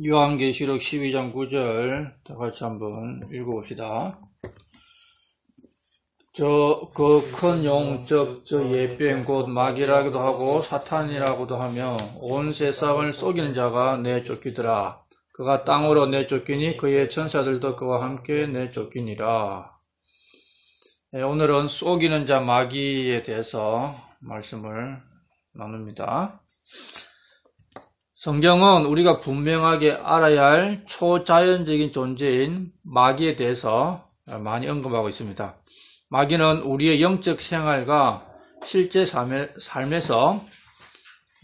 요한계시록 12장 9절 다 같이 한번 읽어봅시다. 그 큰 용, 저 예병 곧 마귀라고도 하고 사탄이라고도 하며 온 세상을 속이는 자가 내쫓기더라. 그가 땅으로 내쫓기니 그의 천사들도 그와 함께 내쫓기니라. 오늘은 속이는 자 마귀에 대해서 말씀을 나눕니다. 성경은 우리가 분명하게 알아야 할 초자연적인 존재인 마귀에 대해서 많이 언급하고 있습니다. 마귀는 우리의 영적 생활과 실제 삶에서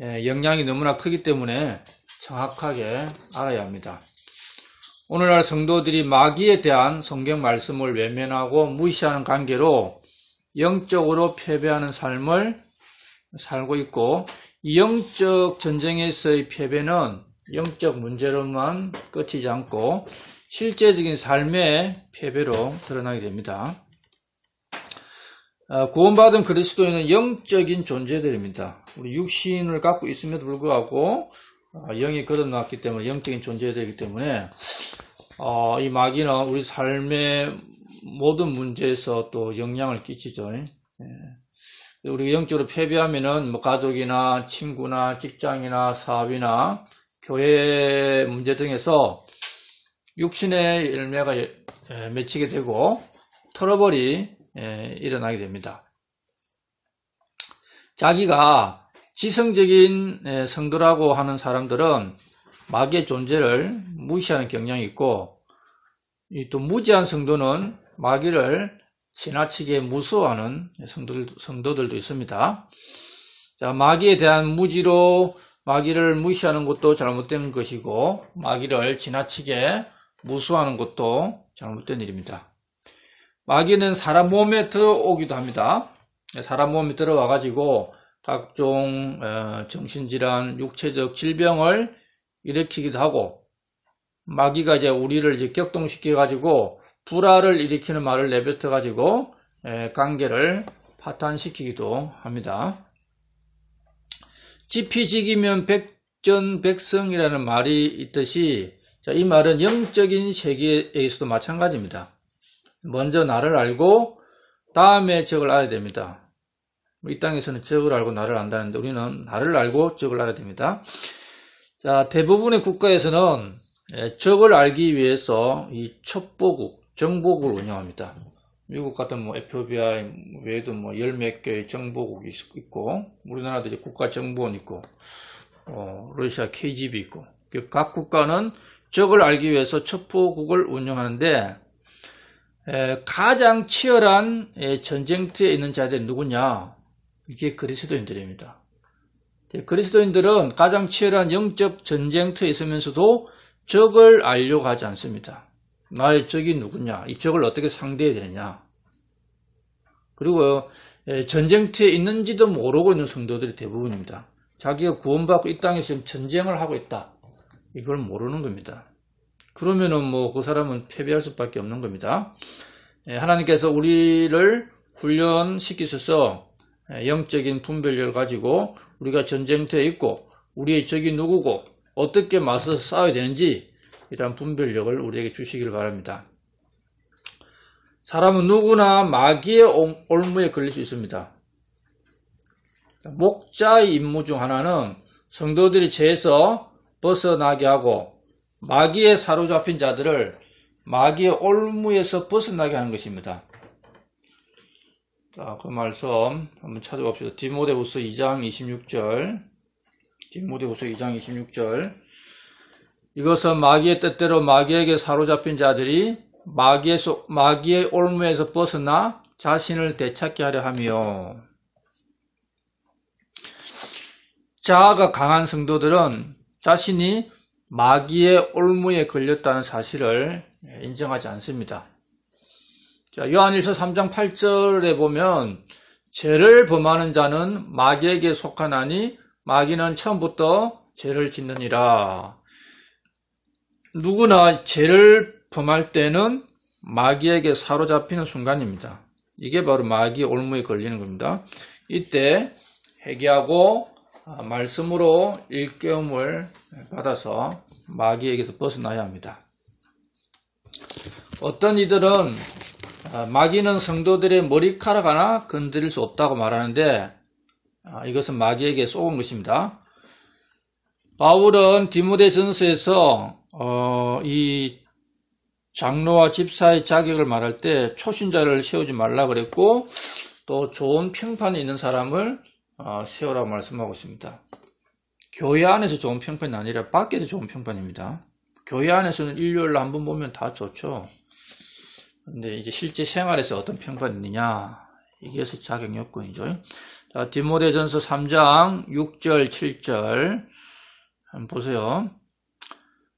영향이 너무나 크기 때문에 정확하게 알아야 합니다. 오늘날 성도들이 마귀에 대한 성경 말씀을 외면하고 무시하는 관계로 영적으로 패배하는 삶을 살고 있고, 이 영적 전쟁에서의 패배는 영적 문제로만 끝이지 않고 실제적인 삶의 패배로 드러나게 됩니다. 구원받은 그리스도인은 영적인 존재들입니다. 우리 육신을 갖고 있음에도 불구하고 영이 걸어놨기 때문에 영적인 존재들이기 때문에 이 마귀는 우리 삶의 모든 문제에서 또 영향을 끼치죠. 우리가 영적으로 패배하면은 뭐 가족이나 친구나 직장이나 사업이나 교회 문제 등에서 육신의 열매가 맺히게 되고 트러블이 일어나게 됩니다. 자기가 지성적인 성도라고 하는 사람들은 마귀의 존재를 무시하는 경향이 있고, 또 무지한 성도는 마귀를 지나치게 무서워하는 성도들도 있습니다. 자, 마귀에 대한 무지로 마귀를 무시하는 것도 잘못된 것이고, 마귀를 지나치게 무서워하는 것도 잘못된 일입니다. 마귀는 사람 몸에 들어오기도 합니다. 사람 몸에 들어와가지고 각종 정신질환, 육체적 질병을 일으키기도 하고, 마귀가 이제 우리를 이제 격동시켜가지고 불화를 일으키는 말을 내뱉어가지고 관계를 파탄시키기도 합니다. 지피지기면 백전백승이라는 말이 있듯이, 이 말은 영적인 세계에서도 마찬가지입니다. 먼저 나를 알고 다음에 적을 알아야 됩니다. 이 땅에서는 적을 알고 나를 안다는데 우리는 나를 알고 적을 알아야 됩니다. 자, 대부분의 국가에서는 적을 알기 위해서 이 첩보국, 정보국을 운영합니다. 미국 같은 FBI 외에도 열 몇 개의 정보국이 있고, 우리나라도 이제 국가정보원 있고, 러시아 KGB 있고, 각 국가는 적을 알기 위해서 첩보국을 운영하는데, 가장 치열한 전쟁터에 있는 자들이 누구냐? 이게 그리스도인들입니다. 그리스도인들은 가장 치열한 영적 전쟁터에 있으면서도 적을 알려고 하지 않습니다. 나의 적이 누구냐? 이 적을 어떻게 상대해야 되느냐? 그리고 전쟁터에 있는지도 모르고 있는 성도들이 대부분입니다. 자기가 구원받고 이 땅에서 지금 전쟁을 하고 있다. 이걸 모르는 겁니다. 그러면은 그 사람은 패배할 수밖에 없는 겁니다. 하나님께서 우리를 훈련시키셔서 영적인 분별력을 가지고 우리가 전쟁터에 있고 우리의 적이 누구고 어떻게 맞서서 싸워야 되는지 이러한 분별력을 우리에게 주시기를 바랍니다. 사람은 누구나 마귀의 올무에 걸릴 수 있습니다. 목자의 임무 중 하나는 성도들이 죄에서 벗어나게 하고 마귀에 사로잡힌 자들을 마귀의 올무에서 벗어나게 하는 것입니다. 자, 그 말씀 한번 찾아봅시다. 디모데후서 2장 26절. 디모데후서 2장 26절. 이것은 마귀의 뜻대로 마귀에게 사로잡힌 자들이 마귀의 올무에서 벗어나 자신을 되찾게 하려 하며, 자아가 강한 성도들은 자신이 마귀의 올무에 걸렸다는 사실을 인정하지 않습니다. 자, 요한일서 3장 8절에 보면 죄를 범하는 자는 마귀에게 속하나니 마귀는 처음부터 죄를 짓느니라. 누구나 죄를 범할 때는 마귀에게 사로잡히는 순간입니다. 이게 바로 마귀의 올무에 걸리는 겁니다. 이때 회개하고 말씀으로 일깨움을 받아서 마귀에게서 벗어나야 합니다. 어떤 이들은 마귀는 성도들의 머리카락 하나 건드릴 수 없다고 말하는데 이것은 마귀에게 쏘은 것입니다. 바울은 디모데전서에서 이 장로와 집사의 자격을 말할 때 초신자를 세우지 말라 그랬고 또 좋은 평판이 있는 사람을 세우라고 말씀하고 있습니다. 교회 안에서 좋은 평판이 아니라 밖에서 좋은 평판입니다. 교회 안에서는 일요일에 한번 보면 다 좋죠. 근데 이제 실제 생활에서 어떤 평판이 있느냐, 이게 자격 요건이죠. 자, 디모데전서 3장 6절 7절 한번 보세요.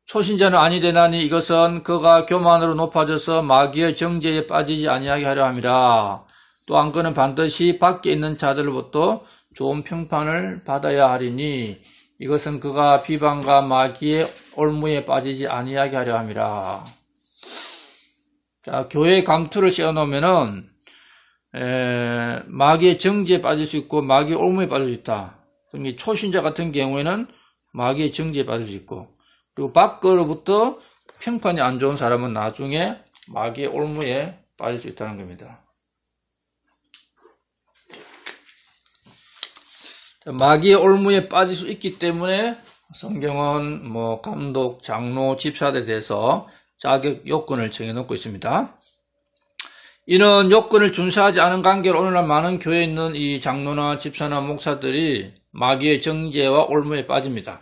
초신자는 아니 되나니 이것은 그가 교만으로 높아져서 마귀의 정죄에 빠지지 아니하게 하려 함이라. 또한 그는 반드시 밖에 있는 자들로부터 좋은 평판을 받아야 하리니 이것은 그가 비방과 마귀의 올무에 빠지지 아니하게 하려 함이라. 자, 교회에 감투를 씌워놓으면은 마귀의 정죄에 빠질 수 있고 마귀의 올무에 빠질 수 있다. 초신자 같은 경우에는 마귀의 정죄에 빠질 수 있고, 그리고 밖으로부터 평판이 안 좋은 사람은 나중에 마귀의 올무에 빠질 수 있다는 겁니다. 마귀의 올무에 빠질 수 있기 때문에 성경은 감독, 장로, 집사들에 대해서 자격 요건을 정해놓고 있습니다. 이는 요건을 준수하지 않은 관계로 오늘날 많은 교회에 있는 이 장로나 집사나 목사들이 마귀의 정죄와 올무에 빠집니다.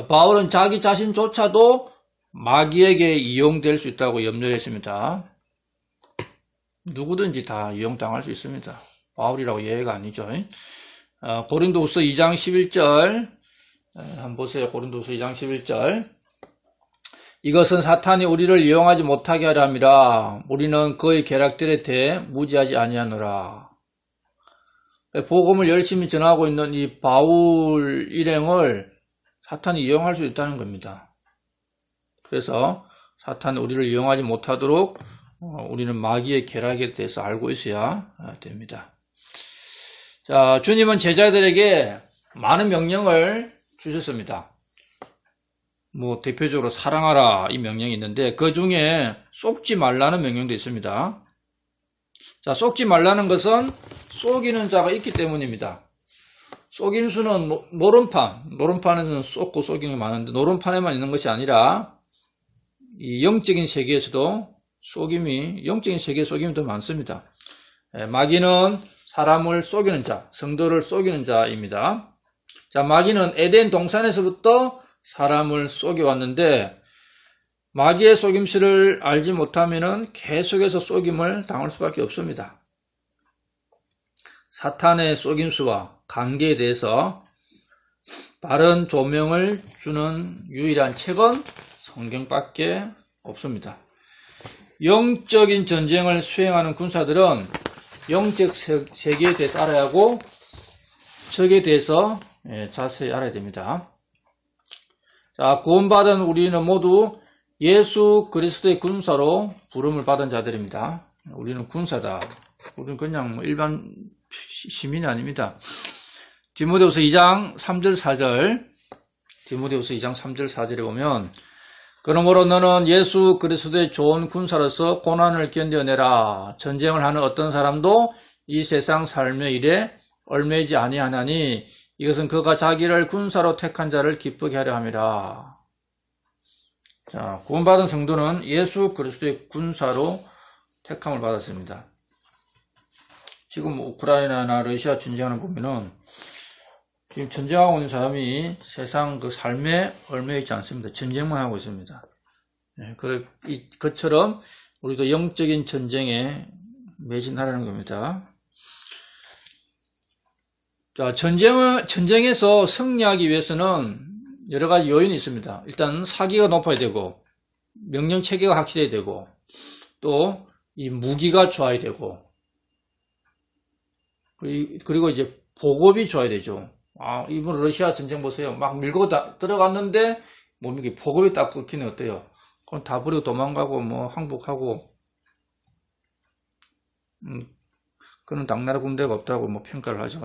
바울은 자기 자신조차도 마귀에게 이용될 수 있다고 염려를 했습니다. 누구든지 다 이용당할 수 있습니다. 바울이라고 예외가 아니죠. 고린도후서 2장 11절 한번 보세요. 고린도후서 2장 11절 이것은 사탄이 우리를 이용하지 못하게 하려 함이라. 우리는 그의 계략들에 대해 무지하지 아니하노라. 복음을 열심히 전하고 있는 이 바울 일행을 사탄이 이용할 수 있다는 겁니다. 그래서 사탄이 우리를 이용하지 못하도록 우리는 마귀의 계략에 대해서 알고 있어야 됩니다. 자, 주님은 제자들에게 많은 명령을 주셨습니다. 대표적으로 사랑하라 이 명령이 있는데 그 중에 속지 말라는 명령도 있습니다. 자, 속지 말라는 것은 속이는 자가 있기 때문입니다. 속임수는 노름판에는 속고 속이는 게 많은데 노름판에만 있는 것이 아니라 이 영적인 세계에서도 영적인 세계에 속임이 더 많습니다. 마귀는 사람을 속이는 자, 성도를 속이는 자입니다. 자, 마귀는 에덴 동산에서부터 사람을 속여왔는데 마귀의 속임수를 알지 못하면 계속해서 속임을 당할 수밖에 없습니다. 사탄의 속임수와 관계에 대해서 바른 조명을 주는 유일한 책은 성경밖에 없습니다. 영적인 전쟁을 수행하는 군사들은 영적 세계에 대해서 알아야 하고 적에 대해서 자세히 알아야 됩니다. 자, 구원받은 우리는 모두 예수 그리스도의 군사로 부름을 받은 자들입니다. 우리는 군사다. 우리는 그냥 일반 시민이 아닙니다. 디모데후서 2장 3절 4절 디모데후서 2장 3절 4절에 보면 그러므로 너는 예수 그리스도의 좋은 군사로서 고난을 견뎌내라. 전쟁을 하는 어떤 사람도 이 세상 삶의 일에 얽매이지 아니하나니 이것은 그가 자기를 군사로 택한 자를 기쁘게 하려 함이라. 자, 구원받은 성도는 예수 그리스도의 군사로 택함을 받았습니다. 지금 우크라이나나 러시아 전쟁하는 거 보면은 지금 전쟁하고 있는 사람이 세상 그 삶에 얽매이지 않습니다. 전쟁만 하고 있습니다. 그처럼 우리도 영적인 전쟁에 매진하라는 겁니다. 자, 전쟁에서 승리하기 위해서는 여러 가지 요인이 있습니다. 일단 사기가 높아야 되고, 명령 체계가 확실해야 되고, 또 이 무기가 좋아야 되고, 그리고 이제 보급이 좋아야 되죠. 이번 러시아 전쟁 보세요. 막 밀고 들어갔는데, 이게 보급이 딱 끊기는 어때요? 그럼 다 버리고 도망가고, 항복하고, 그는 당나라 군대가 없다고 평가를 하죠.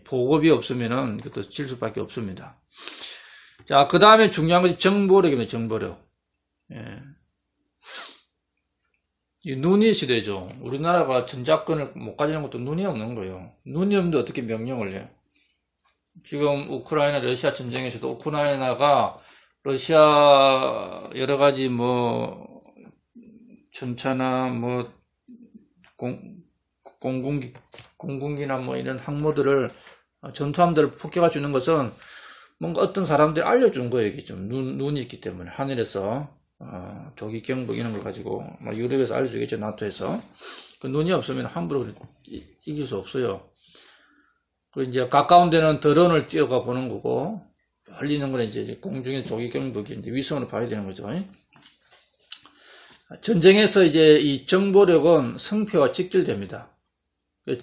보급이 없으면은 이것도 질 수밖에 없습니다. 자, 그 다음에 중요한 것이 정보력입니다. 정보력. 이 눈이 시대죠. 우리나라가 전자권을 못 가지는 것도 눈이 없는 거예요. 눈이 없는데 어떻게 명령을 해요? 지금 우크라이나 러시아 전쟁에서도 우크라이나가 러시아 여러 가지 뭐 전차나 뭐 공군기나 뭐 이런 항모들을 전투함들을 폭격할 수 있는 것은 뭔가 어떤 사람들이 알려준 거예요. 이게 좀 눈이 있기 때문에 하늘에서 조기 경보 이런 걸 가지고 유럽에서 알려주겠죠. 나토에서. 그 눈이 없으면 함부로 이길 수 없어요. 그 이제 가까운 데는 드론을 띄어가 보는 거고 멀리 있는 거는 이제 공중에 조기 경보기 이제 위성으로 봐야 되는 거죠. 전쟁에서 이제 이 정보력은 승패와 직결됩니다.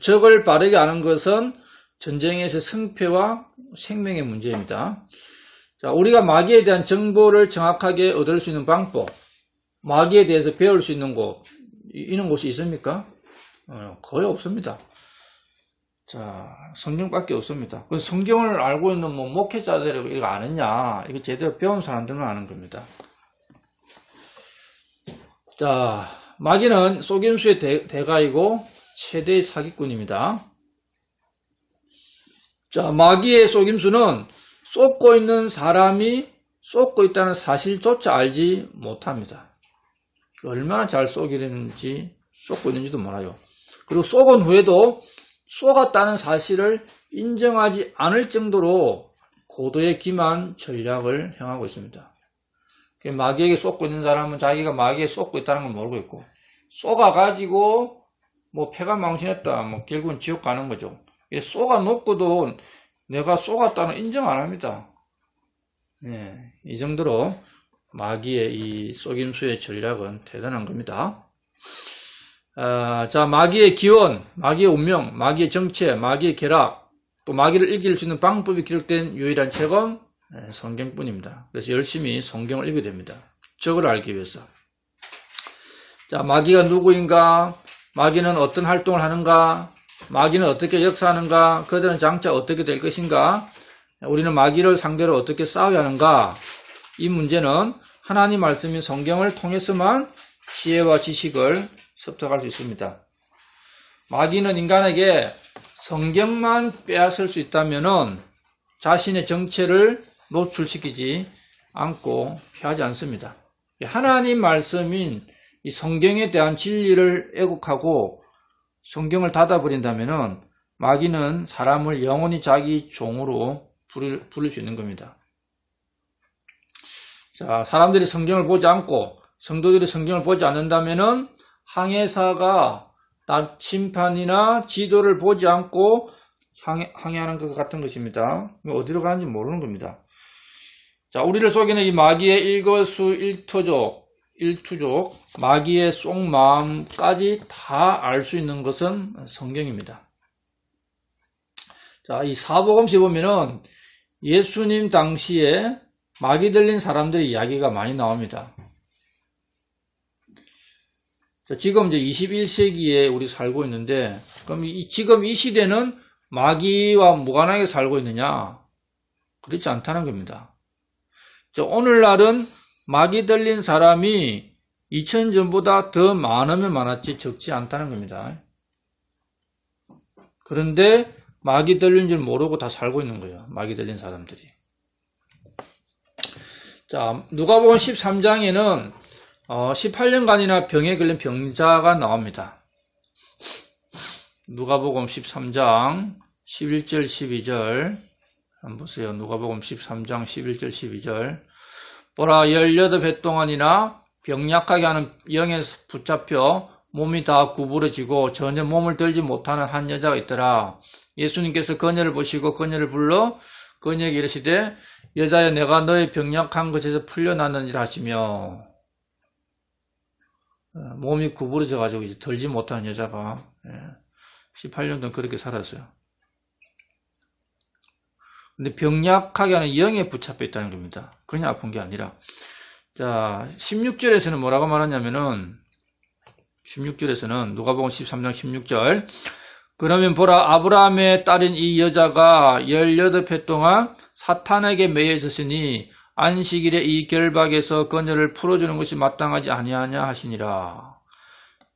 적을 빠르게 아는 것은 전쟁에서 승패와 생명의 문제입니다. 자, 우리가 마귀에 대한 정보를 정확하게 얻을 수 있는 방법, 마귀에 대해서 배울 수 있는 곳, 이런 곳이 있습니까? 거의 없습니다. 자, 성경밖에 없습니다. 그 성경을 알고 있는 뭐 목회자들이 이거 아느냐? 이거 제대로 배운 사람들만 아는 겁니다. 자, 마귀는 속임수의 대가이고 최대의 사기꾼입니다. 자, 마귀의 속임수는 쏟고 있는 사람이 쏟고 있다는 사실조차 알지 못합니다. 얼마나 잘 쏟고 있는지도 몰라요. 그리고 쏟은 후에도 쏟았다는 사실을 인정하지 않을 정도로 고도의 기만 전략을 행하고 있습니다. 마귀에게 쏟고 있는 사람은 자기가 마귀에 쏟고 있다는 걸 모르고 있고, 쏟아가지고 뭐 패가 망신했다, 뭐 결국은 지옥 가는 거죠. 쏟아 놓고도 내가 쏟았다는 인정 안 합니다. 이 정도로 마귀의 이 속임수의 전략은 대단한 겁니다. 자, 마귀의 기원, 마귀의 운명, 마귀의 정체, 마귀의 결합, 또 마귀를 이길 수 있는 방법이 기록된 유일한 책은 성경뿐입니다. 그래서 열심히 성경을 읽어야 됩니다. 적을 알기 위해서. 자, 마귀가 누구인가? 마귀는 어떤 활동을 하는가? 마귀는 어떻게 역사하는가? 그들은 장차 어떻게 될 것인가? 우리는 마귀를 상대로 어떻게 싸워야 하는가? 이 문제는 하나님 말씀인 성경을 통해서만 지혜와 지식을 습득할 수 있습니다. 마귀는 인간에게 성경만 빼앗을 수 있다면 자신의 정체를 노출시키지 않고 피하지 않습니다. 하나님 말씀인 이 성경에 대한 진리를 애국하고 성경을 닫아버린다면 마귀는 사람을 영원히 자기 종으로 부를 수 있는 겁니다. 자, 사람들이 성경을 보지 않고 성도들이 성경을 보지 않는다면 항해사가 나침판이나 지도를 보지 않고 항해하는 것 같은 것입니다. 어디로 가는지 모르는 겁니다. 자, 우리를 속이는 이 마귀의 일거수일투족, 마귀의 속마음까지 다 알 수 있는 것은 성경입니다. 자, 이 사복음서 보면은 예수님 당시에 마귀 들린 사람들의 이야기가 많이 나옵니다. 자, 지금 이제 21세기에 우리 살고 있는데, 그럼 지금 이 시대는 마귀와 무관하게 살고 있느냐? 그렇지 않다는 겁니다. 자, 오늘날은 마귀 들린 사람이 2000년 전보다 더 많으면 많았지 적지 않다는 겁니다. 그런데 마귀 들린 줄 모르고 다 살고 있는 거예요. 마귀 들린 사람들이. 자, 누가복음 13장에는 18년간이나 병에 걸린 병자가 나옵니다. 누가복음 13장 11절 12절 한번 보세요. 누가복음 13장 11절 12절 보라 18해 동안이나 병약하게 하는 영에 붙잡혀 몸이 다 구부러지고 전혀 몸을 들지 못하는 한 여자가 있더라. 예수님께서 그녀를 보시고 그녀를 불러 그녀에게 이르시되 여자여 내가 너의 병약한 것에서 풀려났느니라 하시며, 몸이 구부러져 가지고 이제 들지 못하는 여자가 18년 동안 그렇게 살았어요. 근데 병약하게 하는 영에 붙잡혀 있다는 겁니다. 그냥 아픈 게 아니라. 자, 16절에서는 뭐라고 말하냐면은 16절에서는 누가복음 13장 16절 그러면 보라, 아브라함의 딸인 이 여자가 18해 동안 사탄에게 매여 있었으니 안식일에 이 결박에서 그녀를 풀어주는 것이 마땅하지 아니하냐 하시니라.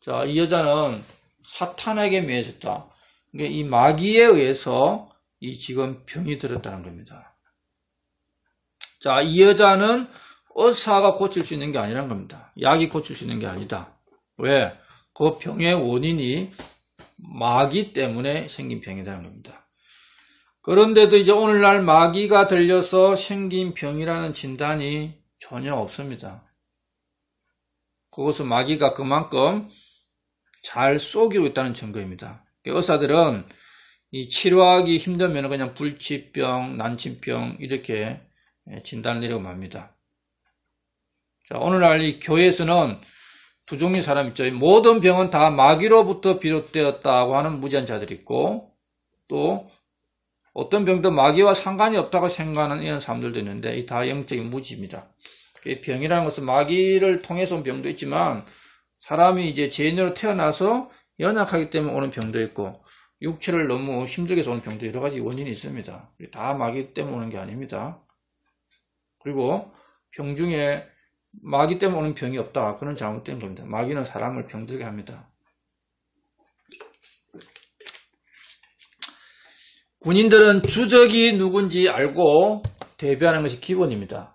자, 이 여자는 사탄에게 매여 있었다. 그러니까 이 마귀에 의해서 이 지금 병이 들었다는 겁니다. 자, 이 여자는 의사가 고칠 수 있는 게 아니란 겁니다. 약이 고칠 수 있는 게 아니다. 왜? 그 병의 원인이 마귀 때문에 생긴 병이라는 겁니다. 그런데도 이제 오늘날 마귀가 들려서 생긴 병이라는 진단이 전혀 없습니다. 그것은 마귀가 그만큼 잘 속이고 있다는 증거입니다. 의사들은 이 치료하기 힘들면 그냥 불치병, 난치병 이렇게 진단을 내리고 맙니다. 자, 오늘날 이 교회에서는 두 종류의 사람 있죠. 모든 병은 다 마귀로부터 비롯되었다고 하는 무지한 자들이 있고, 또 어떤 병도 마귀와 상관이 없다고 생각하는 이런 사람들도 있는데, 이 다 영적인 무지입니다. 병이라는 것은 마귀를 통해서 온 병도 있지만, 사람이 이제 죄인으로 태어나서 연약하기 때문에 오는 병도 있고, 육체를 너무 힘들게 해서 오는 병도 여러 가지 원인이 있습니다. 다 마귀 때문에 오는 게 아닙니다. 그리고 병 중에 마귀 때문에 오는 병이 없다. 그건 잘못된 겁니다. 마귀는 사람을 병들게 합니다. 군인들은 주적이 누군지 알고 대비하는 것이 기본입니다.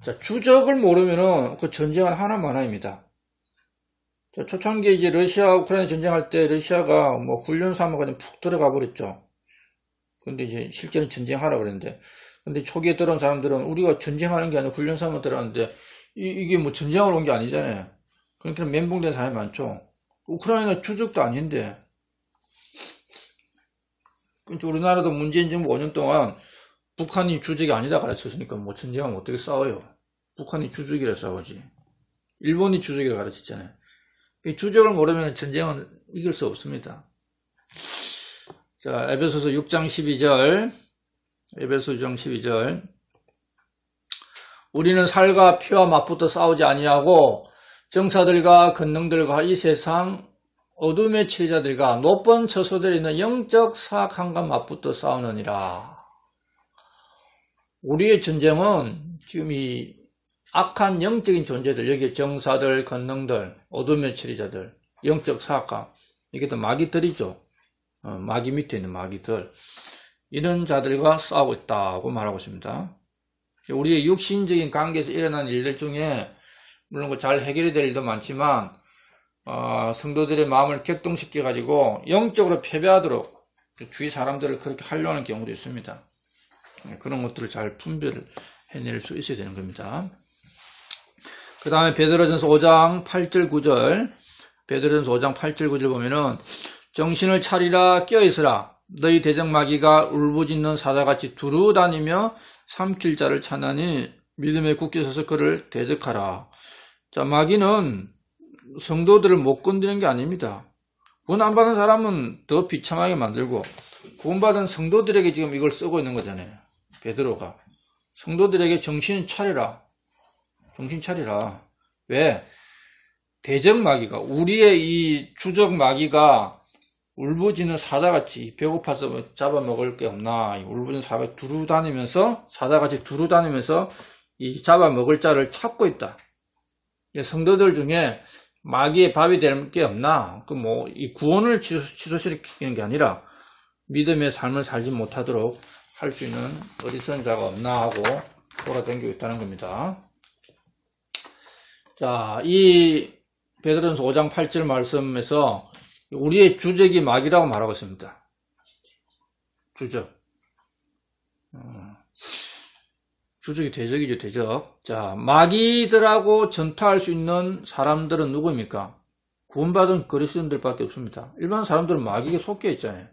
자, 주적을 모르면은 그 전쟁은 하나만화입니다. 자, 초창기에 이제 러시아 우크라이나 전쟁할 때 러시아가 뭐 훈련사만 그냥 푹 들어가 버렸죠. 근데 이제 실제는 전쟁하라 그랬는데, 근데 초기에 들어온 사람들은 우리가 전쟁하는 게 아니라 훈련사만 들어왔는데 이게 뭐 전쟁하러 온 게 아니잖아요. 그러니까 멘붕된 사람이 많죠. 우크라이나 주적도 아닌데. 우리나라도 문재인 정부 5년 동안 북한이 주적이 아니다 가르쳤으니까 뭐 전쟁하면 어떻게 싸워요. 북한이 주적이라 싸우지. 일본이 주적이라 가르쳤잖아요. 이 주적을 모르면 전쟁은 이길 수 없습니다. 자, 에베소서 6장 12절. 에베소 6장 12절. 우리는 살과 피와 맞붙어 싸우지 아니하고 정사들과 권능들과 이 세상 어둠의 치리자들과 높은 처소들에 있는 영적 사악함과 맞붙어 싸우느니라. 우리의 전쟁은 지금 이 악한 영적인 존재들, 여기 정사들, 권능들, 어둠의 치리자들, 영적 사악함, 이게 또 마귀들이죠. 마귀 밑에 있는 마귀들, 이런 자들과 싸우고 있다고 말하고 있습니다. 우리의 육신적인 관계에서 일어난 일들 중에 물론 잘 해결이 될 일도 많지만 성도들의 마음을 격동시켜 가지고 영적으로 패배하도록 주위 사람들을 그렇게 하려고 하는 경우도 있습니다. 그런 것들을 잘 분별을 해낼 수 있어야 되는 겁니다. 그 다음에 베드로전서 5장 8절 9절, 베드로전서 5장 8절 9절 보면은 정신을 차리라 깨어있으라 너희 대적마귀가 울부짖는 사자같이 두루 다니며 삼킬 자를 찾나니 믿음에 굳게 서서 그를 대적하라. 자, 마귀는 성도들을 못 건드리는 게 아닙니다. 구원 안 받은 사람은 더 비참하게 만들고 구원받은 성도들에게 지금 이걸 쓰고 있는 거잖아요. 베드로가 성도들에게 정신 차리라. 정신 차리라. 왜? 대적 마귀가, 우리의 이 주적 마귀가 울부짖는 사자같이 배고파서 잡아먹을 게 없나, 울부짖는 사자가 두루 다니면서, 사자같이 두루 다니면서 이 잡아먹을 자를 찾고 있다. 성도들 중에 마귀의 밥이 될 게 없나, 이 구원을 취소시키는 게 아니라 믿음의 삶을 살지 못하도록 할 수 있는 어리석은 자가 없나 하고 돌아다니고 있다는 겁니다. 자, 이 베드로전서 5장 8절 말씀에서 우리의 주적이 마귀라고 말하고 있습니다. 주적. 주적이 대적이죠, 대적. 자, 마귀들하고 전투할 수 있는 사람들은 누구입니까? 구원받은 그리스도인들밖에 없습니다. 일반 사람들은 마귀에 속해 있잖아요.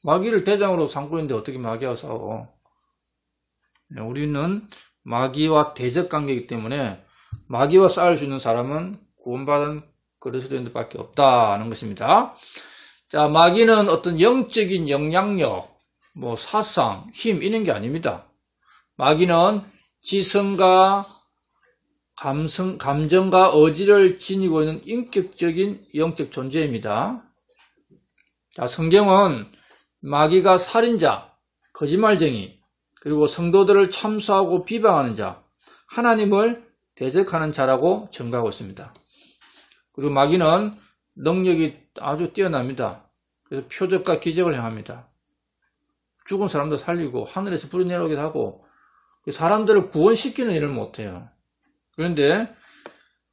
마귀를 대장으로 삼고 있는데 어떻게 마귀와 싸워? 우리는 마귀와 대적 관계이기 때문에 마귀와 싸울 수 있는 사람은 구원받은 그리스도인들밖에 없다는 것입니다. 자, 마귀는 어떤 영적인 영향력, 사상, 힘 이런 게 아닙니다. 마귀는 지성과 감정과 의지를 지니고 있는 인격적인 영적 존재입니다. 자, 성경은 마귀가 살인자, 거짓말쟁이, 그리고 성도들을 참수하고 비방하는 자, 하나님을 대적하는 자라고 정가하고 있습니다. 그리고 마귀는 능력이 아주 뛰어납니다. 그래서 표적과 기적을 행합니다. 죽은 사람도 살리고 하늘에서 불이 내려오기도 하고 사람들을 구원시키는 일을 못해요. 그런데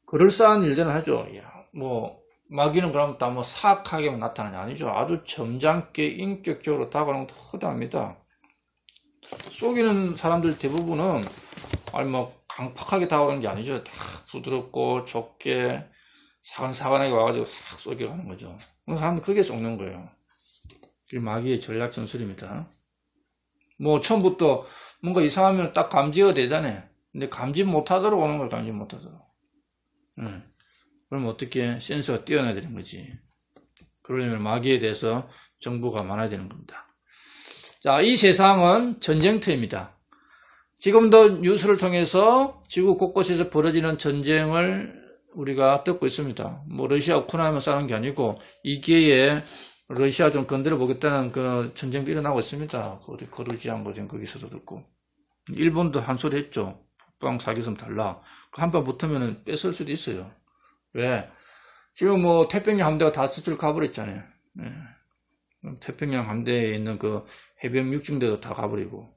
그럴싸한 일들은 하죠. 마귀는 그럼 다 사악하게만 나타나냐? 아니죠. 아주 점잖게 인격적으로 다가오는 것도 허다합니다. 속이는 사람들 대부분은 강팍하게 다가오는 게 아니죠. 다 부드럽고 좁게 사근사근하게 와가지고 싹 속여가는 거죠. 사람들 그게 속는 거예요. 그게 마귀의 전략 전술입니다. 처음부터 뭔가 이상하면 딱 감지가 되잖아요. 근데 감지 못하도록 오는 걸 감지 못하도록. 그럼 어떻게 센서가 뛰어나야 되는 거지. 그러려면 마귀에 대해서 정보가 많아야 되는 겁니다. 자, 이 세상은 전쟁터입니다. 지금도 뉴스를 통해서 지구 곳곳에서 벌어지는 전쟁을 우리가 듣고 있습니다. 러시아 우크라이나 싸우는 게 아니고 이 기회에 러시아 좀 건드려 보겠다는 그 전쟁도 일어나고 있습니다. 어디 거르지한 거든 거기서도 듣고. 일본도 한 소리 했죠. 북방 사기섬 달라. 한번 붙으면 뺏을 수도 있어요. 왜? 지금 태평양 함대가 다 저쪽 가버렸잖아요. 태평양 함대에 있는 그 해병 육중대도 다 가버리고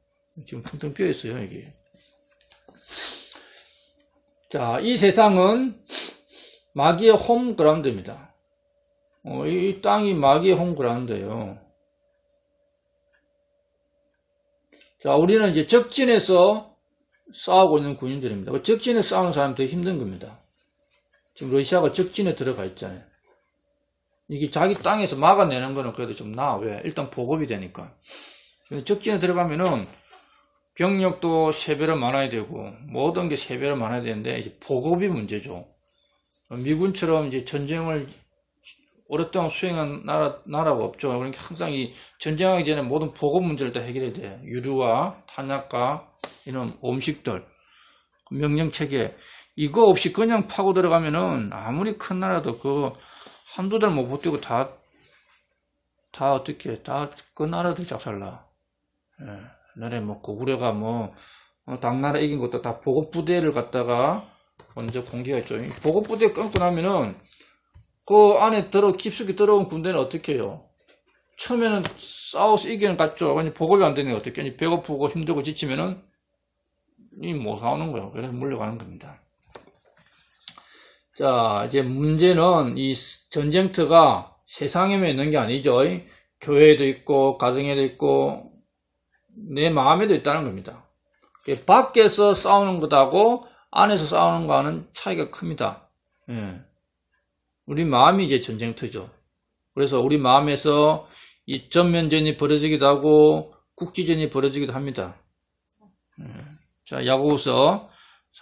지금 텅텅 비어 있어요, 이게. 자, 이 세상은 마귀의 홈그라운드입니다. 이 땅이 마귀의 홈그라운드예요. 자, 우리는 이제 적진에서 싸우고 있는 군인들입니다. 적진에서 싸우는 사람이 더 힘든 겁니다. 지금 러시아가 적진에 들어가 있잖아요. 이게 자기 땅에서 막아내는 거는 그래도 좀 나아. 왜? 일단 보급이 되니까. 적진에 들어가면은 병력도 3배로 많아야 되고 모든 게 3배로 많아야 되는데 이제 보급이 문제죠. 미군처럼 이제 전쟁을 오랫동안 수행한 나라가 없죠. 그러니까 항상 이 전쟁하기 전에 모든 보급 문제를 다 해결해야 돼. 유류와 탄약과 이런 음식들, 명령체계 이거 없이 그냥 파고 들어가면은 아무리 큰 나라도 한두 달 못 버티고 다 그 나라들이 작살나. 옛날에 고구려가 당나라 이긴 것도 다 보급부대를 갖다가 먼저 공격했죠. 보급부대 끊고 나면은 그 안에 깊숙이 들어온 군대는 어떻게 해요? 처음에는 싸워서 이기는 갔죠. 보급이 안 되니까 어떻게 하니? 배고프고 힘들고 지치면은 못 싸우는 거예요. 그래서 물려가는 겁니다. 자, 이제 문제는 이 전쟁터가 세상에만 있는 게 아니죠. 교회에도 있고, 가정에도 있고, 내 마음에도 있다는 겁니다. 밖에서 싸우는 것하고 안에서 싸우는 거와는 차이가 큽니다. 우리 마음이 이제 전쟁터죠. 그래서 우리 마음에서 이 전면전이 벌어지기도 하고, 국지전이 벌어지기도 합니다. 자, 야고보서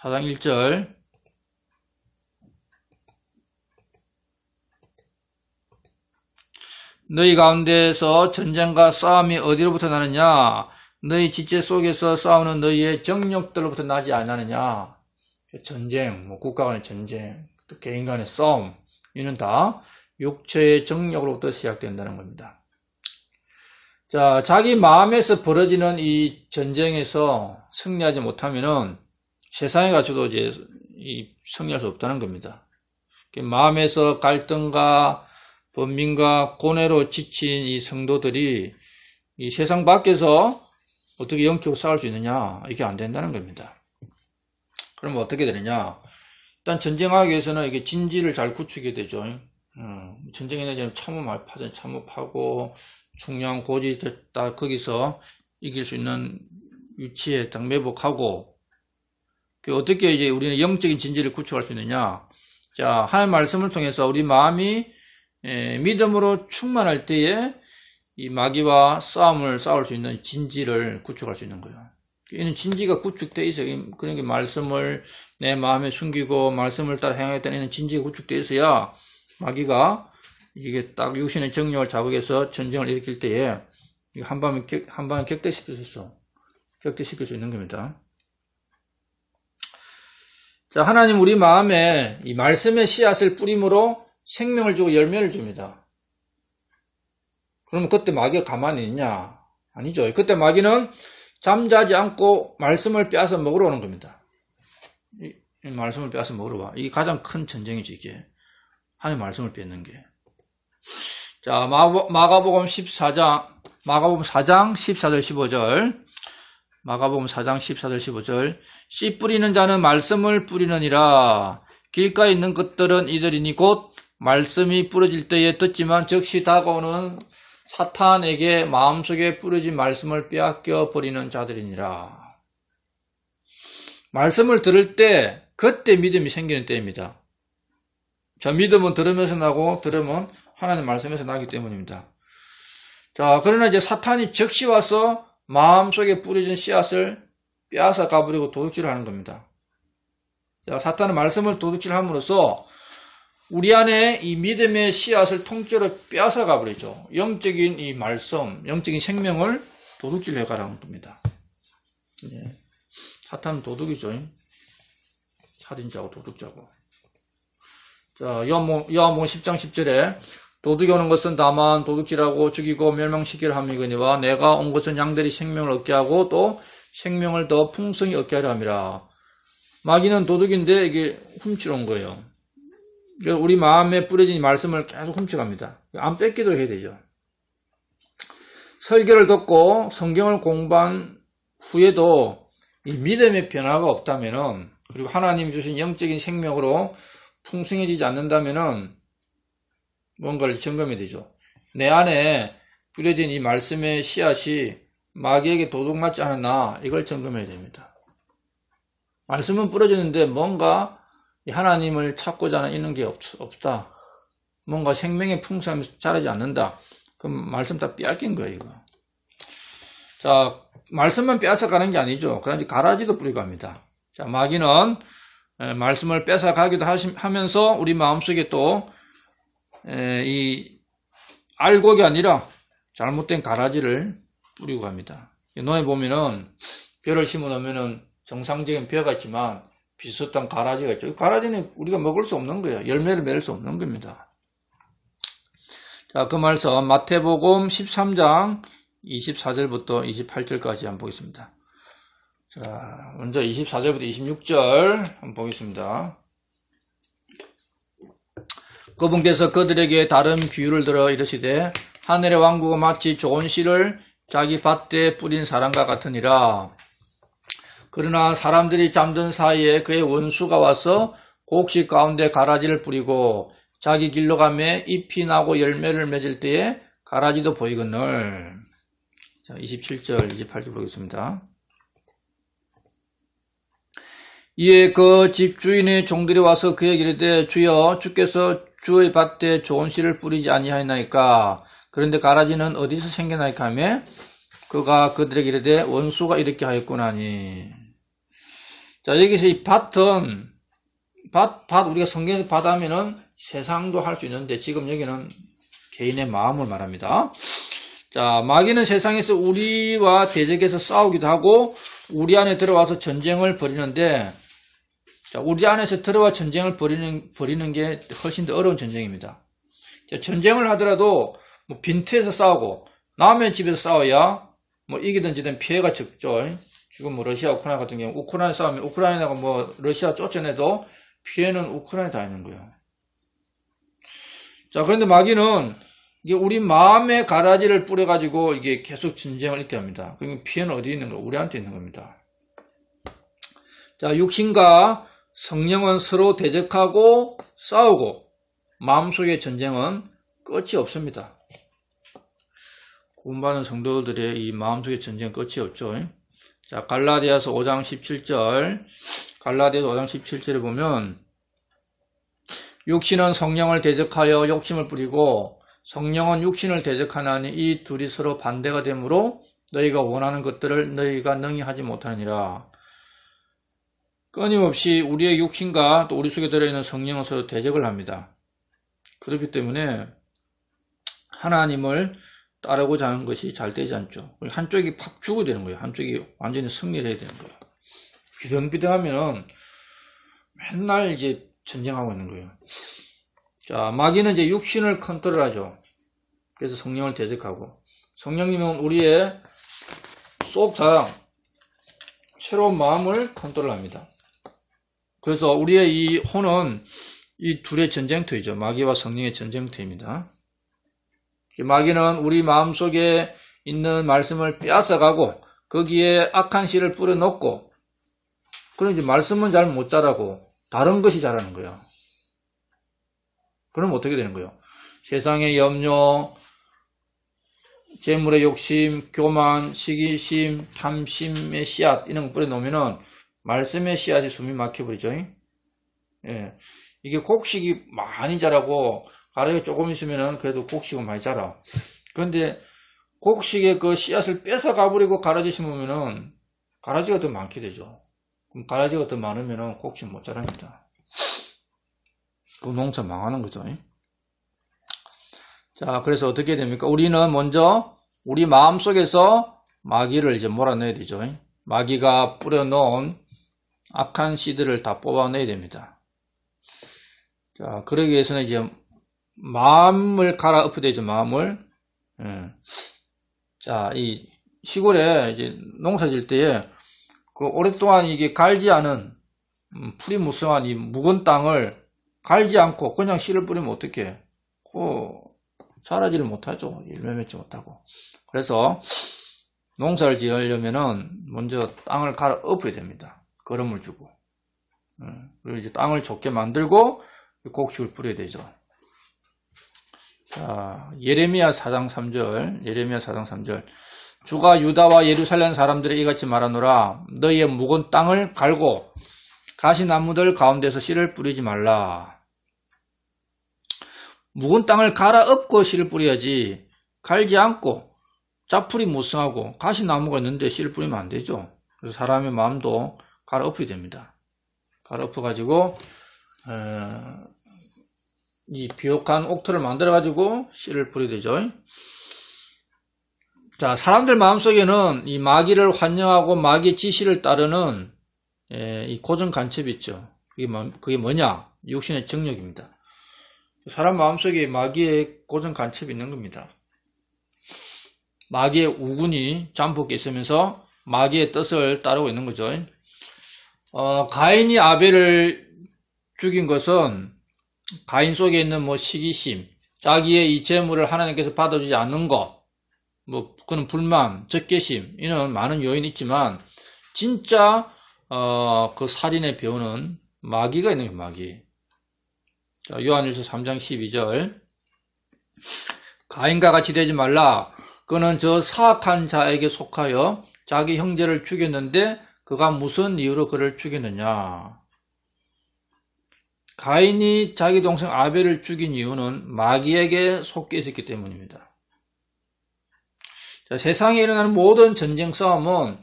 4장 1절. 너희 가운데에서 전쟁과 싸움이 어디로부터 나느냐? 너희 지체 속에서 싸우는 너희의 정욕들로부터 나지 않느냐? 전쟁, 국가 간의 전쟁, 또 개인 간의 싸움, 이는 다 육체의 정욕으로부터 시작된다는 겁니다. 자, 자기 마음에서 벌어지는 이 전쟁에서 승리하지 못하면은 세상에 가서도 이제 승리할 수 없다는 겁니다. 마음에서 갈등과 번민과 고뇌로 지친 이 성도들이 이 세상 밖에서 어떻게 영적으로 싸울 수 있느냐? 이게 안 된다는 겁니다. 그럼 어떻게 되느냐? 일단 전쟁하기 위해서는 이게 진지를 잘 구축해야 되죠. 전쟁에는 참호파고 중요한 고지 다 거기서 이길 수 있는 위치에 딱 매복하고 어떻게 이제 우리는 영적인 진지를 구축할 수 있느냐? 자, 하나님의 말씀을 통해서 우리 마음이 믿음으로 충만할 때에 이 마귀와 싸울 수 있는 진지를 구축할 수 있는 거예요. 이는 진지가 구축되어 있어요. 그러니까 말씀을 내 마음에 숨기고 말씀을 따라 행하겠다는 이는 진지가 구축되어 있어야 마귀가 이게 딱 육신의 정욕을 자극해서 전쟁을 일으킬 때에 한 방에 격퇴시킬 수 있는 겁니다. 자, 하나님 우리 마음에 이 말씀의 씨앗을 뿌림으로 생명을 주고 열매를 줍니다. 그러면 그때 마귀가 가만히 있냐? 아니죠. 그때 마귀는 잠자지 않고 말씀을 빼앗아 먹으러 오는 겁니다. 이 말씀을 빼앗아 먹으러 와. 이게 가장 큰 전쟁이지, 이게. 하나님의 말씀을 뺏는 게. 자, 마가복음 4장 14절 15절. 마가복음 4장 14절 15절. 씨 뿌리는 자는 말씀을 뿌리느니라. 길가에 있는 것들은 이들이니 곧 말씀이 뿌려질 때에 듣지만 즉시 다가오는 사탄에게 마음속에 뿌려진 말씀을 빼앗겨 버리는 자들이니라. 말씀을 들을 때 그때 믿음이 생기는 때입니다. 자, 믿음은 들으면서 나고 들으면 하나님 말씀에서 나기 때문입니다. 자, 그러나 이제 사탄이 즉시 와서 마음속에 뿌려진 씨앗을 빼앗아 가버리고 도둑질을 하는 겁니다. 자, 사탄은 말씀을 도둑질함으로써 우리 안에 이 믿음의 씨앗을 통째로 빼앗아 가버리죠. 영적인 이 말씀, 영적인 생명을 도둑질해 가라는 겁니다. 네. 사탄은 도둑이죠. 살인자고 도둑자고. 자, 요한복음 10장 10절에 도둑이 오는 것은 다만 도둑질하고 죽이고 멸망시키려 함이거니와 내가 온 것은 양들이 생명을 얻게 하고 또 생명을 더 풍성히 얻게 하려 함이라. 마귀는 도둑인데 이게 훔치러 온 거예요. 우리 마음에 뿌려진 말씀을 계속 훔쳐갑니다. 안 뺏기도 해야 되죠. 설교를 듣고 성경을 공부한 후에도 이 믿음의 변화가 없다면은, 그리고 하나님 주신 영적인 생명으로 풍성해지지 않는다면은 뭔가를 점검해야 되죠. 내 안에 뿌려진 이 말씀의 씨앗이 마귀에게 도둑맞지 않았나, 이걸 점검해야 됩니다. 말씀은 뿌려지는데 뭔가 하나님을 찾고자 하는 있는 게 없다. 뭔가 생명의 풍성함이 자라지 않는다. 그럼 말씀 다 빼앗긴 거예요, 이거. 자, 말씀만 빼앗아 가는 게 아니죠. 그다음에 가라지도 뿌리고 합니다. 자, 마귀는 말씀을 뺏어 가기도 하면서 우리 마음속에 또 이 알곡이 아니라 잘못된 가라지를 뿌리고 갑니다. 논에 보면은 벼를 심어 놓으면은 정상적인 벼가 있지만 비슷한 가라지가 있죠. 가라지는 우리가 먹을 수 없는 거예요. 열매를 맺을 수 없는 겁니다. 자, 그 말씀 마태복음 13장 24절부터 28절까지 한번 보겠습니다. 자, 먼저 24절부터 26절 한번 보겠습니다. 그분께서 그들에게 다른 비유를 들어 이르시되 하늘의 왕국은 마치 좋은 씨를 자기 밭에 뿌린 사람과 같으니라. 그러나 사람들이 잠든 사이에 그의 원수가 와서 곡식 가운데 가라지를 뿌리고 자기 길로 가매 잎이 나고 열매를 맺을 때에 가라지도 보이거늘. 자, 27절, 28절 보겠습니다. 이에 그 집 주인의 종들이 와서 그에게 이르되 주여 주께서 주의 밭에 좋은 씨를 뿌리지 아니하였나이까. 그런데 가라지는 어디서 생겨나이까 하며 그가 그들에게 이르되 원수가 이렇게 하였구나니. 자, 여기서 이 밭은 우리가 성경에서 밭 하면은 세상도 할 수 있는데 지금 여기는 개인의 마음을 말합니다. 자, 마귀는 세상에서 우리와 대적해서 싸우기도 하고 우리 안에 들어와서 전쟁을 벌이는데, 자, 우리 안에서 들어와 전쟁을 벌이는 게 훨씬 더 어려운 전쟁입니다. 자, 전쟁을 하더라도 뭐 빈투에서 싸우고 남의 집에서 싸워야 뭐 이기든 지든 피해가 적죠. 지금 뭐 러시아 우크라이나 같은 경우 우크라이나 싸우면 우크라이나가 뭐 러시아 쫓아내도 피해는 우크라이나에 다 있는 거예요. 자, 그런데 마귀는 이게 우리 마음의 가라지를 뿌려가지고 이게 계속 전쟁을 일으키게 합니다. 그러니까 피해는 어디 있는 거? 우리한테 있는 겁니다. 자, 육신과 성령은 서로 대적하고 싸우고 마음속의 전쟁은 끝이 없습니다. 구원받은 성도들의 이 마음속의 전쟁은 끝이 없죠. 자, 갈라디아서 5장 17절, 갈라디아서 5장 17절에 보면 육신은 성령을 대적하여 욕심을 부리고 성령은 육신을 대적하나니 이 둘이 서로 반대가 되므로 너희가 원하는 것들을 너희가 능히 하지 못하느니라. 끊임없이 우리의 육신과 또 우리 속에 들어있는 성령은 서로 대적을 합니다. 그렇기 때문에 하나님을 따르고자 하는 것이 잘 되지 않죠. 한쪽이 팍 죽어야 되는 거예요. 한쪽이 완전히 승리를 해야 되는 거예요. 비등비등하면은 맨날 이제 전쟁하고 있는 거예요. 자, 마귀는 이제 육신을 컨트롤하죠. 그래서 성령을 대적하고, 성령님은 우리의 속 자양, 새로운 마음을 컨트롤합니다. 그래서 우리의 이 혼은 이 둘의 전쟁터이죠. 마귀와 성령의 전쟁터입니다. 마귀는 우리 마음속에 있는 말씀을 빼앗아가고 거기에 악한 씨를 뿌려놓고, 그럼 이제 말씀은 잘 못 자라고 다른 것이 자라는 거예요. 그럼 어떻게 되는 거예요? 세상의 염려, 재물의 욕심, 교만, 시기심, 탐심의 씨앗 이런 거 뿌려놓으면은 말씀의 씨앗이 숨이 막혀버리죠. 예. 이게 곡식이 많이 자라고 가락이 조금 있으면은 그래도 곡식은 많이 자라. 그런데 곡식의 그 씨앗을 뺏어 가버리고 가라지 심으면은 가라지가 더 많게 되죠. 그럼 가라지가 더 많으면은 곡식 못 자랍니다. 그 농사 망하는 거죠. 자, 그래서 어떻게 됩니까? 우리는 먼저 우리 마음속에서 마귀를 이제 몰아내야 되죠. 마귀가 뿌려놓은 악한 씨들을 다 뽑아내야 됩니다. 자, 그러기 위해서는 이제 마음을 갈아엎어야 되죠, 마음을. 자, 이 시골에 이제 농사 질 때에 그 오랫동안 이게 갈지 않은 풀이 무성한 이 묵은 땅을 갈지 않고 그냥 씨를 뿌리면 어떡해? 자라지를 못하죠. 열매 맺지 못하고. 그래서 농사를 지으려면은 먼저 땅을 갈아엎어야 됩니다. 거름을 주고. 그리고 이제 땅을 좋게 만들고 곡식을 뿌려야 되죠. 자, 예레미야 4장 3절. 주가 유다와 예루살렘 사람들에 이같이 말하노라. 너희의 묵은 땅을 갈고 가시나무들 가운데서 씨를 뿌리지 말라. 묵은 땅을 갈아엎고 씨를 뿌려야지, 갈지 않고 자풀이 무성하고 가시나무가 있는데 씨를 뿌리면 안 되죠. 그래서 사람의 마음도 갈아엎어야 됩니다. 갈아엎어가지고 이 비옥한 옥토를 만들어가지고 씨를 뿌려야 되죠. 자, 사람들 마음속에는 이 마귀를 환영하고 마귀의 지시를 따르는 이 고정 간첩이 있죠. 그게 뭐냐? 육신의 정욕입니다. 사람 마음속에 마귀의 고정 간첩이 있는 겁니다. 마귀의 우군이 잠복해 있으면서 마귀의 뜻을 따르고 있는 거죠. 가인이 아벨을 죽인 것은 가인 속에 있는 시기심, 자기의 이 재물을 하나님께서 받아주지 않는 것, 그는 불만, 적개심, 이런 많은 요인이 있지만, 진짜, 그 살인의 배후는 마귀가 있는 거예요, 마귀. 자, 요한일서 3장 12절. 가인과 같이 되지 말라. 그는 저 사악한 자에게 속하여 자기 형제를 죽였는데, 그가 무슨 이유로 그를 죽였느냐. 가인이 자기 동생 아벨을 죽인 이유는 마귀에게 속해 있었기 때문입니다. 자, 세상에 일어나는 모든 전쟁 싸움은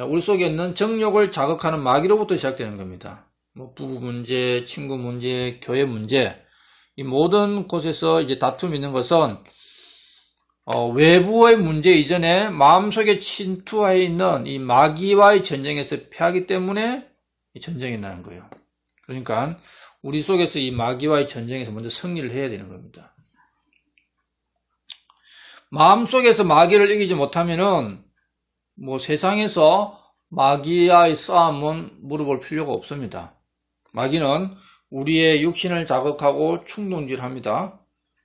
우리 속에 있는 정욕을 자극하는 마귀로부터 시작되는 겁니다. 부부 문제, 친구 문제, 교회 문제, 이 모든 곳에서 이제 다툼이 있는 것은 외부의 문제 이전에 마음속에 침투하여 있는 이 마귀와의 전쟁에서 패하기 때문에 이 전쟁이 나는 거예요. 그러니까 우리 속에서 이 마귀와의 전쟁에서 먼저 승리를 해야 되는 겁니다. 마음속에서 마귀를 이기지 못하면은 세상에서 마귀와의 싸움은 물어볼 필요가 없습니다. 마귀는 우리의 육신을 자극하고 충동질합니다.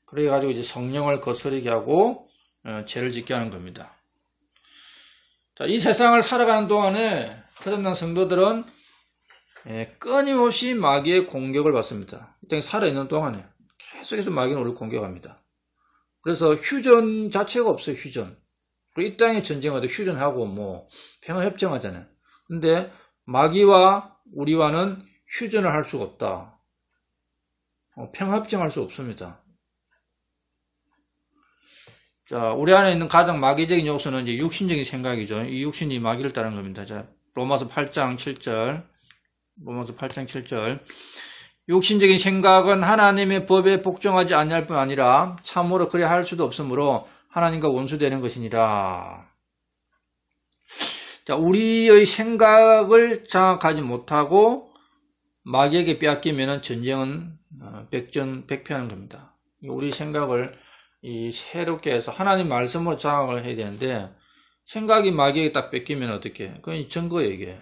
그래가지고 이제 성령을 거스르게 하고 죄를 짓게 하는 겁니다. 자, 이 세상을 살아가는 동안에 거듭난 성도들은 끊임없이 마귀의 공격을 받습니다. 이 땅에 살아있는 동안에 계속해서 마귀는 우리를 공격합니다. 그래서 휴전 자체가 없어요, 휴전. 이 땅의 전쟁하도 휴전하고 평화협정하잖아요. 근데 마귀와 우리와는 휴전을 할 수가 없다. 평화협정할 수 없습니다. 자, 우리 안에 있는 가장 마귀적인 요소는 이제 육신적인 생각이죠. 이 육신이 마귀를 따르는 겁니다. 자, 로마서 8장 7절. 육신적인 생각은 하나님의 법에 복종하지 아니할 뿐 아니라 참으로 그리 할 수도 없으므로 하나님과 원수되는 것이니라. 자, 우리의 생각을 장악하지 못하고 마귀에게 빼앗기면 전쟁은 백전백패하는 겁니다. 우리 생각을 이 새롭게 해서 하나님 말씀으로 장악을 해야 되는데 생각이 마귀에게 딱 뺏기면 어떻게? 그건 증거예요, 이게.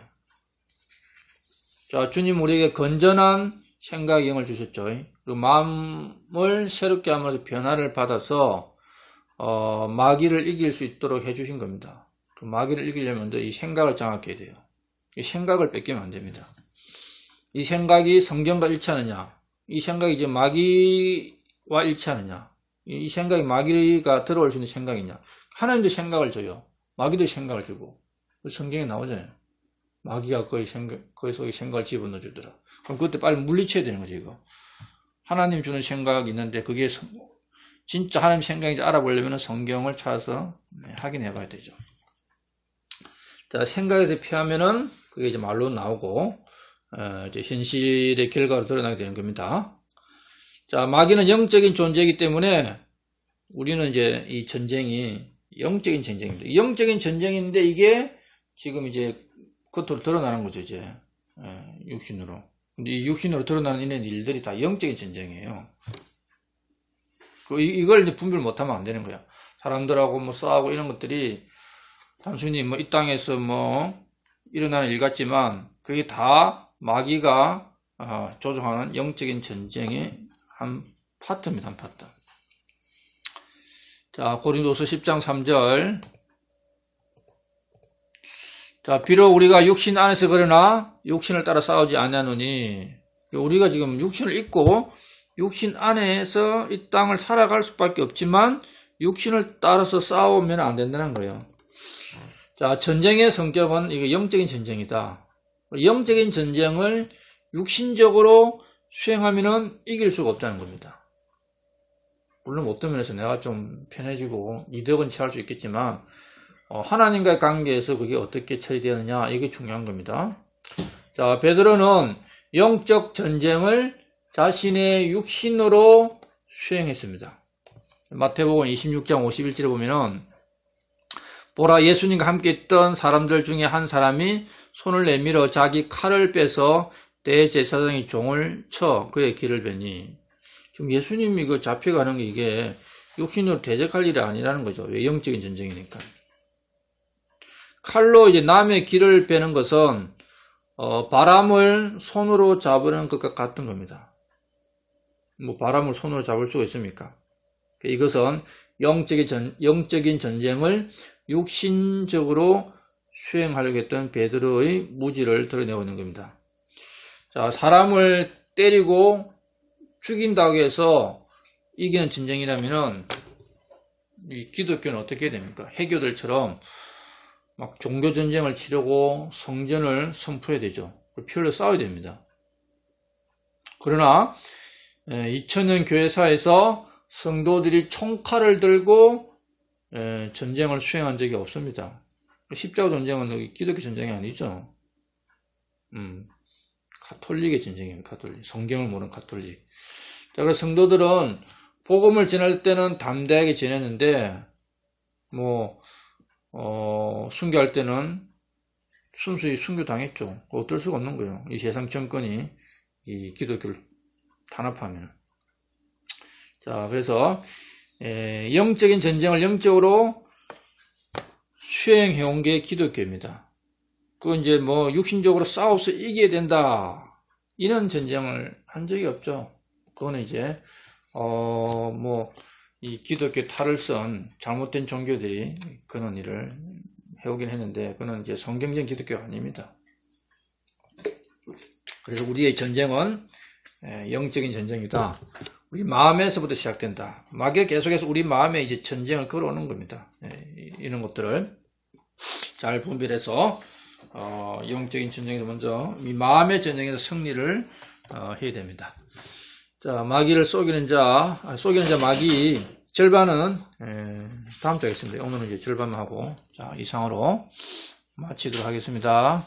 자, 주님 우리에게 건전한 생각의 영을 주셨죠. 그리고 마음을 새롭게 하면서 변화를 받아서 마귀를 이길 수 있도록 해주신 겁니다. 그 마귀를 이기려면 이 생각을 장악해야 돼요. 이 생각을 뺏기면 안 됩니다. 이 생각이 성경과 일치하느냐? 이 생각이 이제 마귀와 일치하느냐? 이 생각이 마귀가 들어올 수 있는 생각이냐? 하나님도 생각을 줘요. 마귀도 생각을 주고. 성경에 나오잖아요. 마귀가 거의 속에 생각을 집어넣어 주더라. 그럼 그때 빨리 물리쳐야 되는 거죠, 이거. 하나님 주는 생각이 있는데 그게 진짜 하나님 생각인지 알아보려면 성경을 찾아서 확인해 봐야 되죠. 자, 생각에서 피하면은 그게 이제 말로 나오고, 이제 현실의 결과로 드러나게 되는 겁니다. 자, 마귀는 영적인 존재이기 때문에 우리는 이제 이 전쟁이 영적인 전쟁입니다. 영적인 전쟁인데 이게 지금 이제 겉으로 드러나는 거죠, 이제. 육신으로. 근데 이 육신으로 드러나는 이런 일들이 다 영적인 전쟁이에요. 이걸 이제 분별 못하면 안 되는 거야. 사람들하고 뭐 싸우고 이런 것들이 단순히 뭐 이 땅에서 뭐 일어나는 일 같지만 그게 다 마귀가 조종하는 영적인 전쟁의 한 파트입니다. 한 파트. 자, 고린도서 10장 3절. 자, 비록 우리가 육신 안에서 그러나 육신을 따라 싸우지 아니하노니, 우리가 지금 육신을 입고 육신 안에서 이 땅을 살아갈 수밖에 없지만 육신을 따라서 싸우면 안 된다는 거예요. 자, 전쟁의 성격은 이거 영적인 전쟁이다. 영적인 전쟁을 육신적으로 수행하면은 이길 수가 없다는 겁니다. 물론 어떤 면에서 내가 좀 편해지고 이득은 취할 수 있겠지만 하나님과의 관계에서 그게 어떻게 처리되느냐, 이게 중요한 겁니다. 자, 베드로는 영적 전쟁을 자신의 육신으로 수행했습니다. 마태복음 26장 51절에 보면은 보라, 예수님과 함께 있던 사람들 중에 한 사람이 손을 내밀어 자기 칼을 빼서 대제사장의 종을 쳐 그의 길을 베니. 지금 예수님이 그 잡혀가는 게 이게 육신으로 대적할 일이 아니라는 거죠. 왜? 영적인 전쟁이니까. 칼로 이제 남의 길을 빼는 것은 바람을 손으로 잡으는 것과 같은 겁니다. 뭐 바람을 손으로 잡을 수가 있습니까? 이것은 영적인 전쟁을 육신적으로 수행하려고 했던 베드로의 무지를 드러내고 있는 겁니다. 자, 사람을 때리고 죽인다고 해서 이기는 전쟁이라면은 이 기독교는 어떻게 됩니까? 해교들처럼 막 종교 전쟁을 치르고 성전을 선포해야 되죠. 피 흘려 싸워야 됩니다. 그러나 2000년 교회사에서 성도들이 총칼을 들고 전쟁을 수행한 적이 없습니다. 십자가 전쟁은 기독교 전쟁이 아니죠. 가톨릭의 전쟁입니다. 가톨릭. 성경을 모르는 가톨릭. 자, 그래서 성도들은 복음을 전할 때는 담대하게 전했는데 순교할 때는 순수히 순교당했죠. 어떨 수가 없는 거예요. 이 세상 정권이 이 기독교를 탄압하면. 자, 그래서 영적인 전쟁을 영적으로 수행해온 게 기독교입니다. 그건 이제 육신적으로 싸워서 이겨야 된다, 이런 전쟁을 한 적이 없죠. 그거는 이제 이 기독교 탈을 쓴 잘못된 종교들이 그런 일을 해오긴 했는데 그건 이제 성경적 기독교가 아닙니다. 그래서 우리의 전쟁은 영적인 전쟁이다. 우리 마음에서부터 시작된다. 마귀가 계속해서 우리 마음에 이제 전쟁을 걸어오는 겁니다. 이런 것들을 잘 분별해서 영적인 전쟁에서 먼저 이 마음의 전쟁에서 승리를 해야 됩니다. 자, 마귀를 속이는 자 마귀 절반은 다음 주에 하겠습니다. 오늘은 이제 절반만 하고, 자, 이상으로 마치도록 하겠습니다.